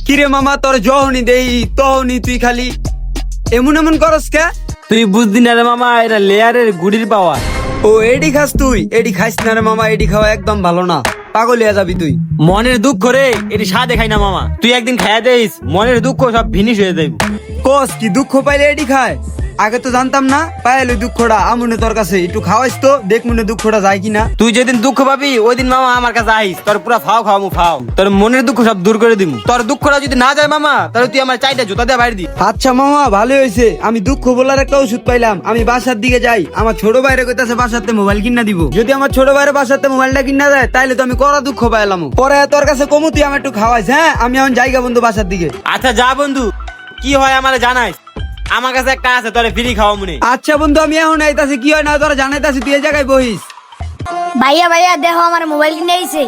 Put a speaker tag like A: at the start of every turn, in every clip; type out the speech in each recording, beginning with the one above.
A: কিরে মামা, তোর যখনই দেই তখনই তুই খালি এমন এমন করস কে?
B: তুই বুঝদি না রে মামা, এটা লেয়ারের গুড়ির পাওয়ার।
A: ও এডি খাস তুই? এডি খাইস না রে মামা, এডি খাওয়া একদম ভালো না, পাগল হয়ে যাবি তুই।
B: মনের দুঃখ রে, এটি স্বাদে খাই না মামা। তুই একদিন খাইয়া দিস, মনের দুঃখ সব ভিনিশ হয়ে যাইব।
A: কস কি দুঃখ পাইলে এডি খায়? আগে তো জানতাম না, পাইলে দুঃখটা আমনে তোর কাছে একটু খাওয়াইস তো দেখ মনে দুঃখটা যায় কিনা।
B: তুই যেদিন দুঃখ পাবি ওই দিন মামা আমার কাছে আইস, তোর পুরা ফাও খাওয়ামু ফাও, তোর মনের দুঃখ সব দূর করে দিমু। তোর দুঃখটা যদি না যায় মামা, তাহলে তুই আমার চাইটা জুতা দিয়ে বাইরে দি।
A: আচ্ছা মামা, ভালো হয়েছে, আমি দুঃখ বলার একটা ওষুধ পাইলাম। আমি বাসার দিকে যাই, আমার ছোট ভাইরে কইতাছে বাসাতে মোবাইল কিনা দিব। যদি আমার ছোট ভাইরে বাসাতে মোবাইলটা কিনা দেয় তাইলে তো আমি করা দুঃখ পাইলাম। পরে তোর কাছে কমু, তুই আমার একটু খাওয়াইস। হ্যাঁ, আমি এখন জায়গা বন্ধু বাসার দিকে।
B: আচ্ছা যা বন্ধু, কি হয় আমারে জানাইস। আমার কাছে একটা আছে, তোরে ফ্রি খাওয়া মনে।
A: আচ্ছা বন্ধু, আমি এখন আইতাছি, কি হয় না তোরা জানাইতাছি, তুই এই জায়গায় বহিস।
C: ভাইয়া ভাইয়া দেখো আমার মোবাইল কিনে আইছে।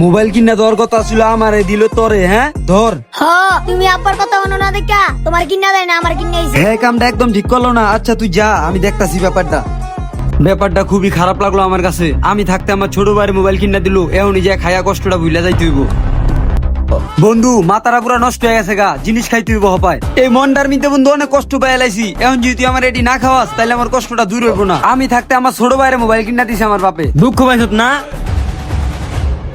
A: মোবাইল কিনা তোর কথা ছিল, আমারে দিল তোরে। হ্যাঁ ধর।
C: হ, তুমি আব্বার কথা মনে না দেখা তোমার কিনা দেয় না, আমার কিনে আইছে।
A: হ্যাঁ, কামটা একদম ঠিক করলো না। আচ্ছা তুই যা, আমি দেখতাছি ব্যাপারটা। ব্যাপারটা খুবই খারাপ লাগলো আমার কাছে। আমি থাকতে আমার ছোট ভাইয়ের মোবাইল কিনা দিল, এখন নিজে খায়া কষ্টটা ভুলে যাই তুইব। বন্ধু মাথারা পুরা নষ্ট হয়ে গেছে গা, জিনিস খাই তুই হপায়। এই মনটার মিতে বন্ধু অনেক কষ্ট পাই লাইছি। এখন যদি তুই আমার এটি না খাওয়াস তাহলে আমার কষ্টটা দূর হইব না। আমি থাকতে আমার ছোট ভাইয়ের মোবাইল কিনা দিছে আমার বাপে।
B: দুঃখ পাইছত না?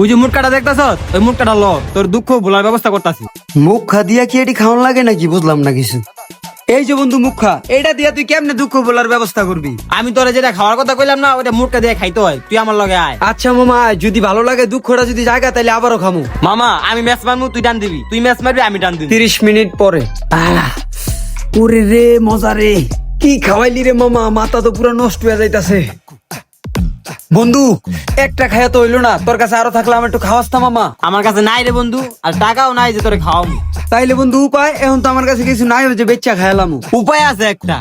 B: ওই যে মুটকাটা দেখতাছ, ওই মুটকাটা ল, তোর দুঃখ ভোলার ব্যবস্থা করতাছি।
A: মুখ খা দিয়া কি এটি খাওয়ান লাগে নাকি? বুঝলাম না কিছু। এই যে বন্ধু মুখ খা, এইটা দিয়া তুই কেমনে দুঃখ বলার ব্যবস্থা করবি?
B: আমি তোরে যেটা খাওয়ার কথা কইলাম না, ওইটা মুটকা দিয়ে খাইতে হয়। তুই আমার লগে আয়।
A: আচ্ছা মামা, যদি ভালো লাগে দুঃখটা যদি জায়গা তাহলে আবারও খামু।
B: মামা আমি ম্যাচ মারমু, তুই ডান দিবি। তুই ম্যাচ মারবি, আমি ডান দিবি।
A: 30 মিনিট পরে। ওরে রে মজা রে, কি খাওয়াইলি রে মামা, মাথা তো পুরো নষ্ট হয়ে যাইতাছে। বন্ধু একটা খায়া তো হইলো না, তোর কাছে আরো থাকলে আমার একটু খাওয়াস না মামা।
B: আমার কাছে নাই রে বন্ধু, আর টাকাও নাই যে তোরে খাওয়ামু।
A: তাইলে বন্ধু উপায়? এখন তো আমার কাছে কিছু নাই, যে বেচ্চা খায়ালাম।
B: উপায় আছে একটা,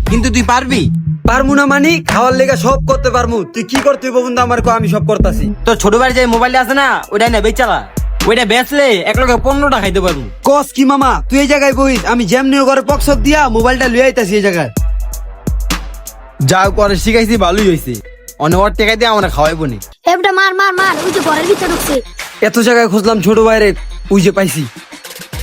B: কিন্তু তুই পারবি?
A: পারমু না মানি? খাওয়ার লেগে সব করতে পারমু। তুই কি করতে হইব বন্ধু আমার কো, আমি সব করতাছি।
B: তোর ছোট ভাই যে মোবাইলটা আছে না, ওইটাই না বেচালা। ওইটা বেচলে এক লগে 15টা খাইতে পারবো।
A: কস কি মামা, তুই এই জায়গায় বহিস, আমি যেমনি ঘরে পক্সক দিয়া মোবাইলটা লুয়ে আইতাছি এই জায়গায়।
B: যা করে শিখাইছি ভালোই হয়েছে, অনেক ওর টেকাই দিয়ে আমরা খাওয়াইবো নি।
C: এবটা মার মার মার, ওই যে ঘরের ভিতরে ঢুকছে।
A: এত জায়গায় খুঁজলাম ছোট ভাইরে, ওই যে পাইছি।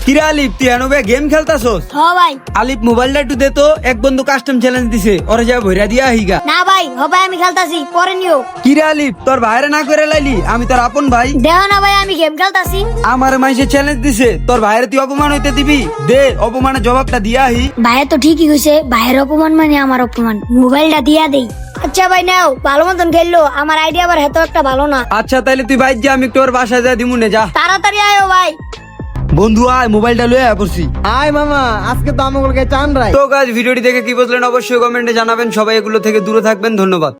A: কিরে আলিফ, তুই এনবে গেম খেলতাছস?
C: হ ভাই।
A: আলিফ মোবাইলটা একটু দে তো, এক বন্ধু কাস্টম চ্যালেঞ্জ দিছে, ওরে যা ভইরা দিয়া আহিগা।
C: না ভাই, হ ভাই আমি খেলতাছি, পরে নিও।
A: কিরে আলিফ, তোর ভাইরে না করে লাইলি? আমি তোর আপন ভাই।
C: দেখো না ভাই, আমি গেম খেলতাছি।
A: আমার মাইসে চ্যালেঞ্জ দিছে, তোর ভাইরে তুই অপমান হইতে দিবি? দে, অপমানের জবাবটা দিয়া আহি।
C: ভাইয়া তো ঠিকই কইছে, ভাইয়ের অপমান মানে আমার অপমান। মোবাইলটা দিয়া দেই। আচ্ছা ভাই নাও, ভালো মতন খেললো। আমার আইডিয়া আবার হেতো একটা ভালো না।
A: আচ্ছা তাইলে তুই বাইর যা, আমি একটু ওর বাসায় যা দিমুনে যা।
C: তাড়াতাড়ি আয়ো ভাই।
A: বন্ধু আয়, মোবাইলটা লয়ে আয় পড়ছি।
B: আয় মামা, আজকে তো আমাকে চান রাই।
A: তো গাইস, ভিডিওটি দেখে কি বুঝলেন অবশ্যই কমেন্টে জানাবেন। সবাই এগুলো থেকে দূরে থাকবেন। ধন্যবাদ।